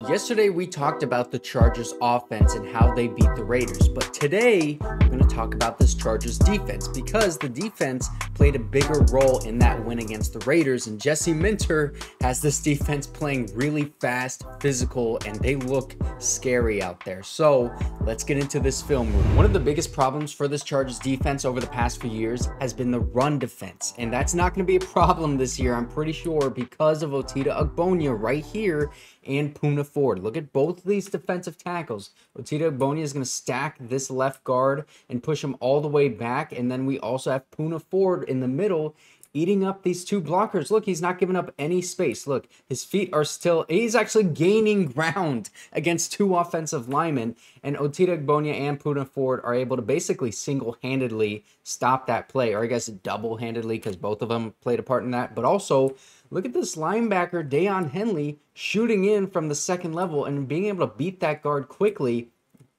Yesterday, we talked about the Chargers offense and how they beat the Raiders, but today, we're going to talk about this Chargers defense because the defense played a bigger role in that win against the Raiders, and Jesse Minter has this defense playing really fast, physical, and they look scary out there. So, let's get into this film. One of the biggest problems for this Chargers defense over the past few years has been the run defense, and that's not going to be a problem this year, I'm pretty sure, because of Otito right here and Poona Ford. Look at both of these defensive tackles. Otito is going to stack this left guard and push him all the way back. And then we also have Poona Ford in the middle eating up these two blockers. Look, he's not giving up any space. Look, his feet are still, he's actually gaining ground against two offensive linemen. And Otito and Poona Ford are able to basically single-handedly stop that play. Or I guess double-handedly because both of them played a part in that. But also, look at this linebacker, Daiyan Henley, shooting in from the second level and being able to beat that guard quickly.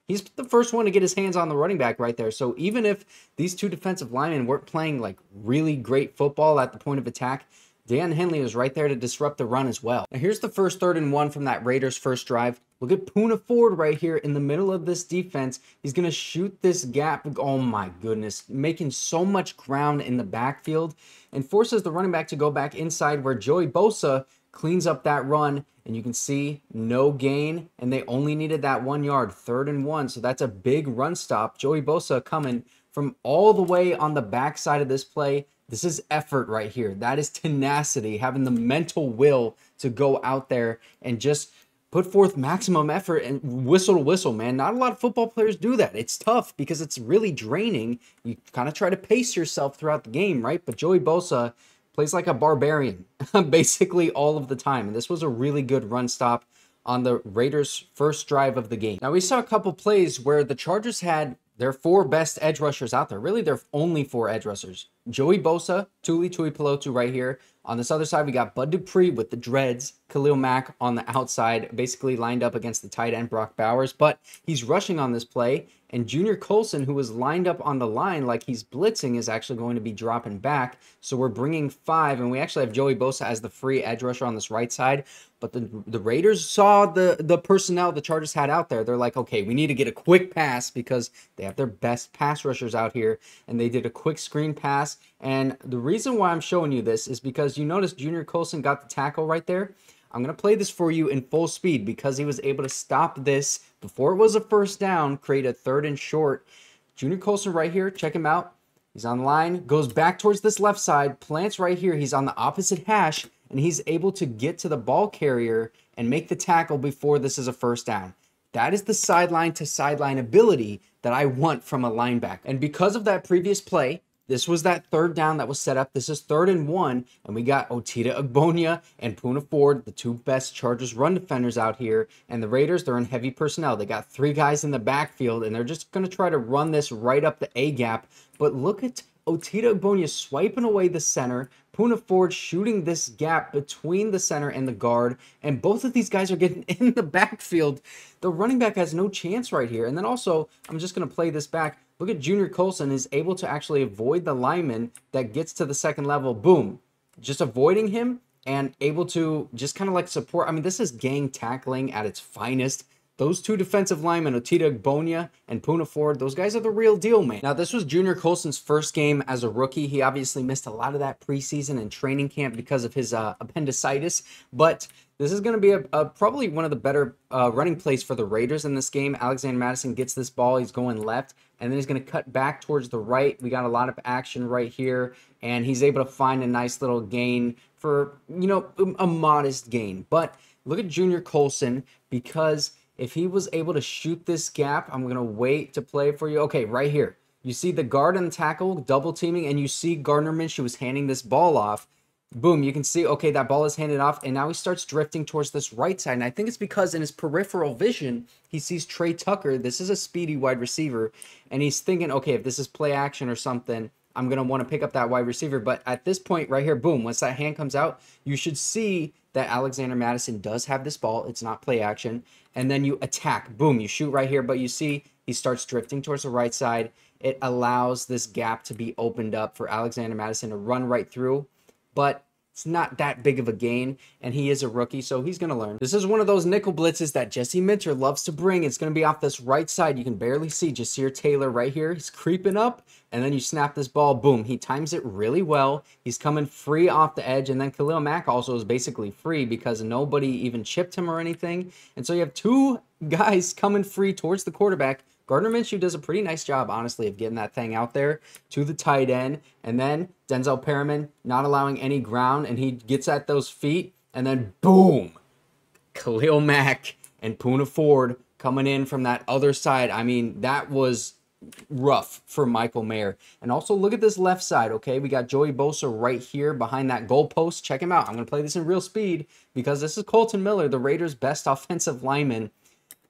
He's the first one to get his hands on the running back right there. So even if these two defensive linemen weren't playing like really great football at the point of attack, Daiyan Henley was right there to disrupt the run as well. Now here's the first 3rd and 1 from that Raiders first drive. Look at Poona Ford right here in the middle of this defense. He's going to shoot this gap. Oh my goodness. Making so much ground in the backfield and forces the running back to go back inside where Joey Bosa cleans up that run. And you can see no gain. And they only needed that 1 yard, 3rd and 1. So that's a big run stop. Joey Bosa coming from all the way on the backside of this play. This is effort right here. That is tenacity, having the mental will to go out there and just put forth maximum effort and whistle to whistle, man. Not a lot of football players do that. It's tough because it's really draining. You kind of try to pace yourself throughout the game, right? But Joey Bosa plays like a barbarian basically all of the time. And this was a really good run stop on the Raiders' first drive of the game. Now, we saw a couple plays where the Chargers had their 4 best edge rushers out there. Really, their only 4 edge rushers. Joey Bosa, Tuli Tuipulotu right here. On this other side, we got Bud Dupree with the dreads. Khalil Mack on the outside, basically lined up against the tight end Brock Bowers. But he's rushing on this play. And Junior Colson, who was lined up on the line like he's blitzing, is actually going to be dropping back. So we're bringing 5. And we actually have Joey Bosa as the free edge rusher on this right side. But the Raiders saw the personnel the Chargers had out there. They're like, okay, we need to get a quick pass because they have their best pass rushers out here. And they did a quick screen pass. And the reason why I'm showing you this is because you notice Junior Colson got the tackle right there. I'm going to play this for you in full speed because he was able to stop this before it was a first down, create a 3rd and short. Junior Colson right here, check him out. He's on line, goes back towards this left side, plants right here. He's on the opposite hash, and he's able to get to the ball carrier and make the tackle before this is a first down. That is the sideline to sideline ability that I want from a linebacker. And because of that previous play, this was that 3rd down that was set up. This is 3rd and 1, and we got Otito and Poona Ford, the 2 best Chargers run defenders out here. And the Raiders, they're in heavy personnel. They got 3 guys in the backfield, and they're just going to try to run this right up the A-gap. But look at Otito swiping away the center, Poona Ford shooting this gap between the center and the guard, and both of these guys are getting in the backfield. The running back has no chance right here. And then also, I'm just going to play this back. Look at Junior Colson is able to actually avoid the lineman that gets to the second level. Boom. Just avoiding him and able to just kind of like support. I mean, this is gang tackling at its finest. Those 2 defensive linemen, Otito and Poona Ford, those guys are the real deal, man. Now, this was Junior Colson's first game as a rookie. He obviously missed a lot of that preseason and training camp because of his appendicitis. But this is going to be probably one of the better running plays for the Raiders in this game. Alexander Mattison gets this ball. He's going left, and then he's going to cut back towards the right. We got a lot of action right here, and he's able to find a nice little gain for, you know, a modest gain. But look at Junior Colson because if he was able to shoot this gap, I'm going to wait to play for you. Okay, right here. You see the guard and the tackle double teaming, and you see Gardner Minshew was handing this ball off. Boom, you can see, okay, that ball is handed off, and now he starts drifting towards this right side. And I think it's because in his peripheral vision, he sees Trey Tucker. This is a speedy wide receiver, and he's thinking, okay, if this is play action or something, I'm going to want to pick up that wide receiver. But at this point right here, boom, once that hand comes out, you should see that Alexander Mattison does have this ball. It's not play action. And then you attack. Boom, you shoot right here, but you see he starts drifting towards the right side. It allows this gap to be opened up for Alexander Mattison to run right through. But It's not that big of a gain, and he is a rookie, so he's going to learn. This is one of those nickel blitzes that Jesse Minter loves to bring. It's going to be off this right side. You can barely see Jasir Taylor right here. He's creeping up, and then you snap this ball. Boom. He times it really well. He's coming free off the edge, and then Khalil Mack also is basically free because nobody even chipped him or anything. And so you have two guys coming free towards the quarterback. Gardner Minshew does a pretty nice job, honestly, of getting that thing out there to the tight end. And then Denzel Perriman not allowing any ground, and he gets at those feet. And then, boom, Khalil Mack and Poona Ford coming in from that other side. I mean, that was rough for Michael Mayer. And also, look at this left side, okay? We got Joey Bosa right here behind that goalpost. Check him out. I'm going to play this in real speed because this is Kolton Miller, the Raiders' best offensive lineman.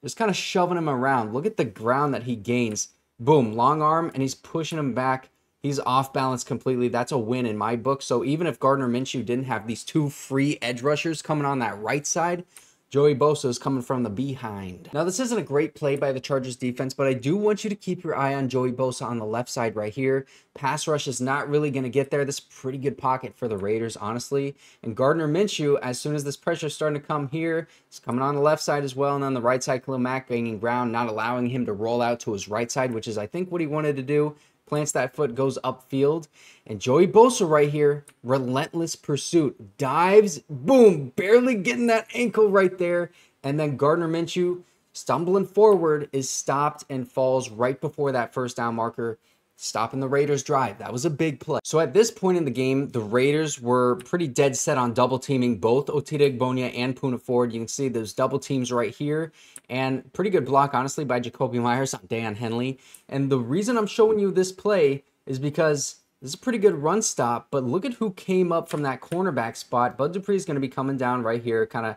Just kind of shoving him around. Look at the ground that he gains. Boom, long arm, and he's pushing him back. He's off balance completely. That's a win in my book. So even if Gardner Minshew didn't have these two free edge rushers coming on that right side, Joey Bosa is coming from the behind. Now, this isn't a great play by the Chargers defense, but I do want you to keep your eye on Joey Bosa on the left side right here. Pass rush is not really going to get there. This is a pretty good pocket for the Raiders, honestly. And Gardner Minshew, as soon as this pressure is starting to come here, it's coming on the left side as well. And on the right side, Khalil Mack gaining ground, not allowing him to roll out to his right side, which is, I think, what he wanted to do. Plants that foot, goes upfield. And Joey Bosa right here, relentless pursuit. Dives, boom, barely getting that ankle right there. And then Gardner Minshew, stumbling forward, is stopped and falls right before that first down marker, stopping the Raiders' drive. That was a big play. So at this point in the game, the Raiders were pretty dead set on double teaming both Otito Igbonia and Poona Ford. You can see those double teams right here. And pretty good block, honestly, by Jacoby Myers on Daiyan Henley. And the reason I'm showing you this play is because this is a pretty good run stop. But look at who came up from that cornerback spot. Bud Dupree is going to be coming down right here, kind of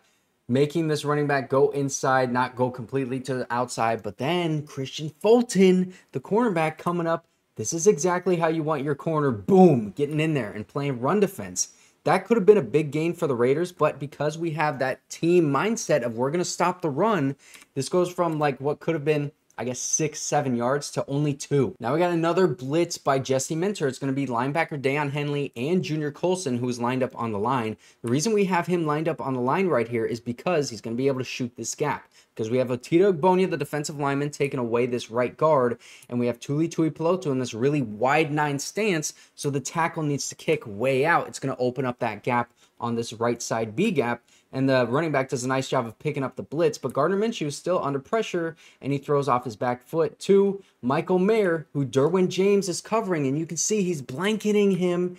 making this running back go inside, not go completely to the outside. But then Kristian Fulton, the cornerback, coming up. This is exactly how you want your corner, boom, getting in there and playing run defense. That could have been a big gain for the Raiders, but because we have that team mindset of we're going to stop the run, this goes from like what could have been, I guess, 6-7 yards to only 2. Now we got another blitz by Jesse Minter. It's going to be linebacker Daiyan Henley and Junior Colson, who's lined up on the line. The reason we have him lined up on the line right here is because he's going to be able to shoot this gap. Because we have Otito Igbonia, the defensive lineman, taking away this right guard, and we have Tuli Tuipulotu in this really wide 9 stance, so the tackle needs to kick way out. It's going to open up that gap on this right side B gap, and the running back does a nice job of picking up the blitz, but Gardner Minshew is still under pressure, and he throws off his back foot to Michael Mayer, who Derwin James is covering, and you can see he's blanketing him,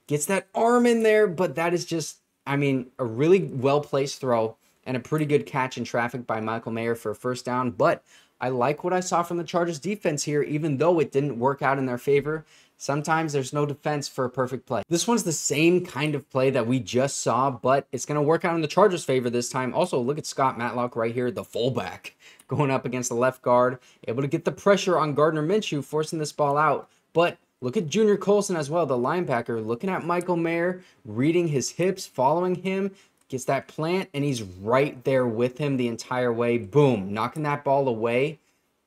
gets that arm in there, but that is just, I mean, a really well-placed throw, and a pretty good catch in traffic by Michael Mayer for a first down. But I like what I saw from the Chargers defense here, even though it didn't work out in their favor. Sometimes there's no defense for a perfect play. This one's the same kind of play that we just saw, but it's going to work out in the Chargers' favor this time. Also, look at Scott Matlock right here, the fullback, going up against the left guard, able to get the pressure on Gardner Minshew, forcing this ball out. But look at Junior Colson as well, the linebacker, looking at Michael Mayer, reading his hips, following him, gets that plant, and he's right there with him the entire way. Boom, knocking that ball away.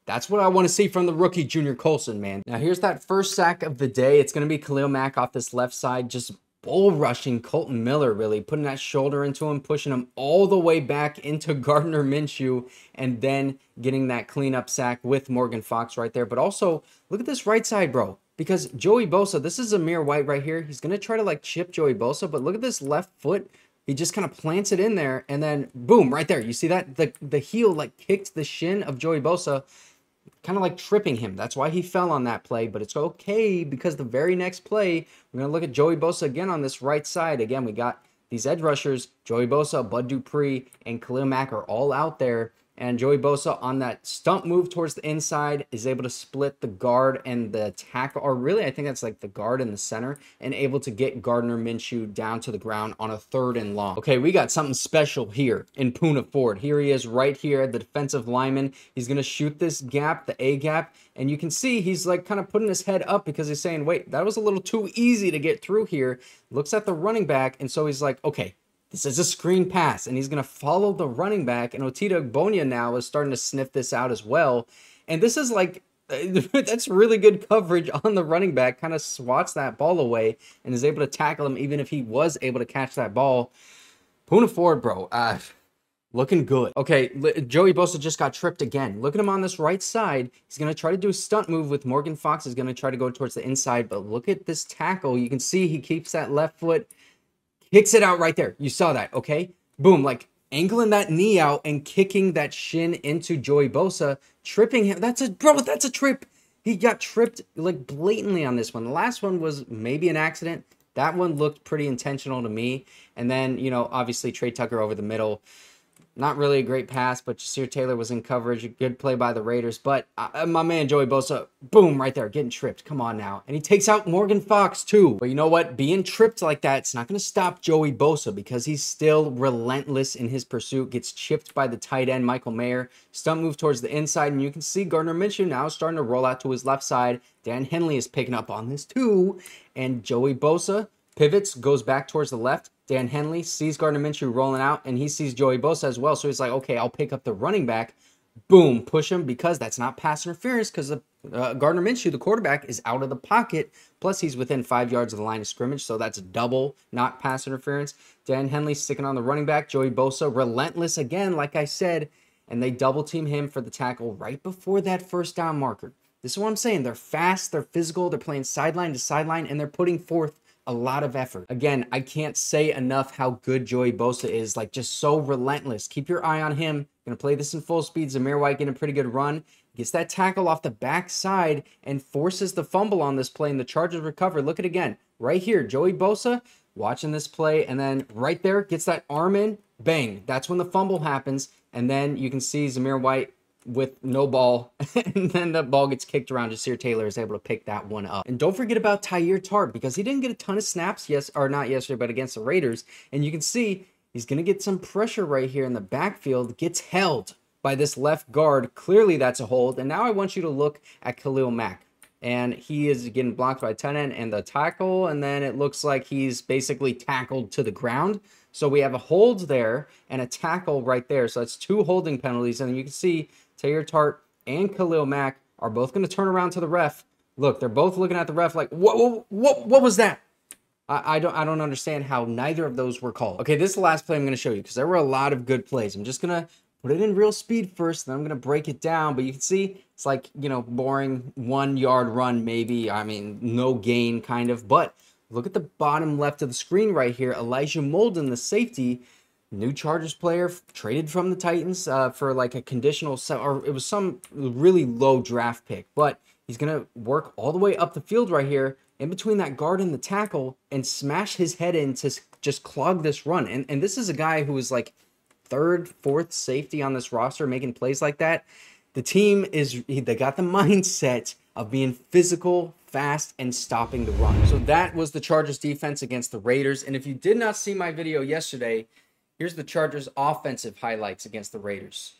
That's what I want to see from the rookie Junior Colson, man. Now, here's that first sack of the day. It's going to be Khalil Mack off this left side, just bull rushing Kolton Miller, really, putting that shoulder into him, pushing him all the way back into Gardner Minshew, and then getting that cleanup sack with Morgan Fox right there. But also, look at this right side, bro. Because Joey Bosa, this is Amir White right here. He's going to try to, like, chip Joey Bosa, but look at this left foot. He just kind of plants it in there, and then boom, right there. You see that? The heel like kicked the shin of Joey Bosa, kind of like tripping him. That's why he fell on that play, but it's okay because the very next play, we're going to look at Joey Bosa again on this right side. Again, we got these edge rushers, Joey Bosa, Bud Dupree, and Khalil Mack are all out there. And Joey Bosa on that stump move towards the inside is able to split the guard and the tackle, or really I think that's like the guard and the center, and able to get Gardner Minshew down to the ground on a 3rd and long. Okay, we got something special here in Poona Ford. Here he is right here, the defensive lineman. He's going to shoot this gap, the A gap, and you can see he's like kind of putting his head up because he's saying, wait, that was a little too easy to get through here. Looks at the running back, and so he's like, okay, this is a screen pass, and he's going to follow the running back, and Otito Igbonia now is starting to sniff this out as well. And this is like That's really good coverage on the running back. Kind of swats that ball away and is able to tackle him even if he was able to catch that ball. Poona forward, bro. Looking good. Okay, Joey Bosa just got tripped again. Look at him on this right side. He's going to try to do a stunt move with Morgan Fox. He's going to try to go towards the inside, but look at this tackle. You can see he keeps that left foot, kicks it out right there. You saw that, okay? Boom, like angling that knee out and kicking that shin into Joey Bosa, tripping him. That's a trip. He got tripped like blatantly on this one. The last one was maybe an accident. That one looked pretty intentional to me. And then, you know, obviously Trey Tucker over the middle. Not really a great pass, but Teair Taylor was in coverage. A good play by the Raiders. But my man Joey Bosa, boom, right there, getting tripped. Come on now. And he takes out Morgan Fox too. But you know what? Being tripped like that, it's not going to stop Joey Bosa because he's still relentless in his pursuit. Gets chipped by the tight end, Michael Mayer. Stunt move towards the inside, and you can see Gardner Minshew now starting to roll out to his left side. Daiyan Henley is picking up on this too. And Joey Bosa pivots, goes back towards the left. Daiyan Henley sees Gardner Minshew rolling out, and he sees Joey Bosa as well. So he's like, okay, I'll pick up the running back. Boom, push him because that's not pass interference because Gardner Minshew, the quarterback, is out of the pocket. Plus, he's within 5 yards of the line of scrimmage, so that's double, not pass interference. Daiyan Henley sticking on the running back. Joey Bosa, relentless again, like I said, and they double team him for the tackle right before that first down marker. This is what I'm saying. They're fast, they're physical, they're playing sideline to sideline, and they're putting forth a lot of effort. Again, I can't say enough how good Joey Bosa is. Like, just so relentless. Keep your eye on him. Gonna play this in full speed. Zamir White getting a pretty good run. Gets that tackle off the backside and forces the fumble on this play, and the Chargers recover. Look at it again. Right here, Joey Bosa watching this play, and then right there, gets that arm in. Bang. That's when the fumble happens. And then you can see Zamir White with no ball, and then the ball gets kicked around. Teair Taylor is able to pick that one up. And don't forget about Teair Tart, because he didn't get a ton of snaps, not yesterday, but against the Raiders. And you can see he's going to get some pressure right here in the backfield, gets held by this left guard. Clearly that's a hold. And now I want you to look at Khalil Mack. And he is getting blocked by tight end and the tackle, and then it looks like he's basically tackled to the ground. So we have a hold there and a tackle right there. So that's two holding penalties, and you can see Teair Tart and Khalil Mack are both going to turn around to the ref. Look, they're both looking at the ref like, what was that? I don't understand how neither of those were called. Okay, this is the last play I'm going to show you because there were a lot of good plays. I'm just going to put it in real speed first, then I'm going to break it down. But you can see it's like, you know, boring 1 yard run maybe. I mean, no gain kind of. But look at the bottom left of the screen right here. Elijah Molden, the safety, new Chargers player, traded from the Titans for like a conditional, or it was some really low draft pick. But he's going to work all the way up the field right here in between that guard and the tackle and smash his head in to just clog this run. And this is a guy who is like third, fourth safety on this roster making plays like that. The team they got the mindset of being physical, fast, and stopping the run. So that was the Chargers defense against the Raiders. And if you did not see my video yesterday, here's the Chargers offensive highlights against the Raiders.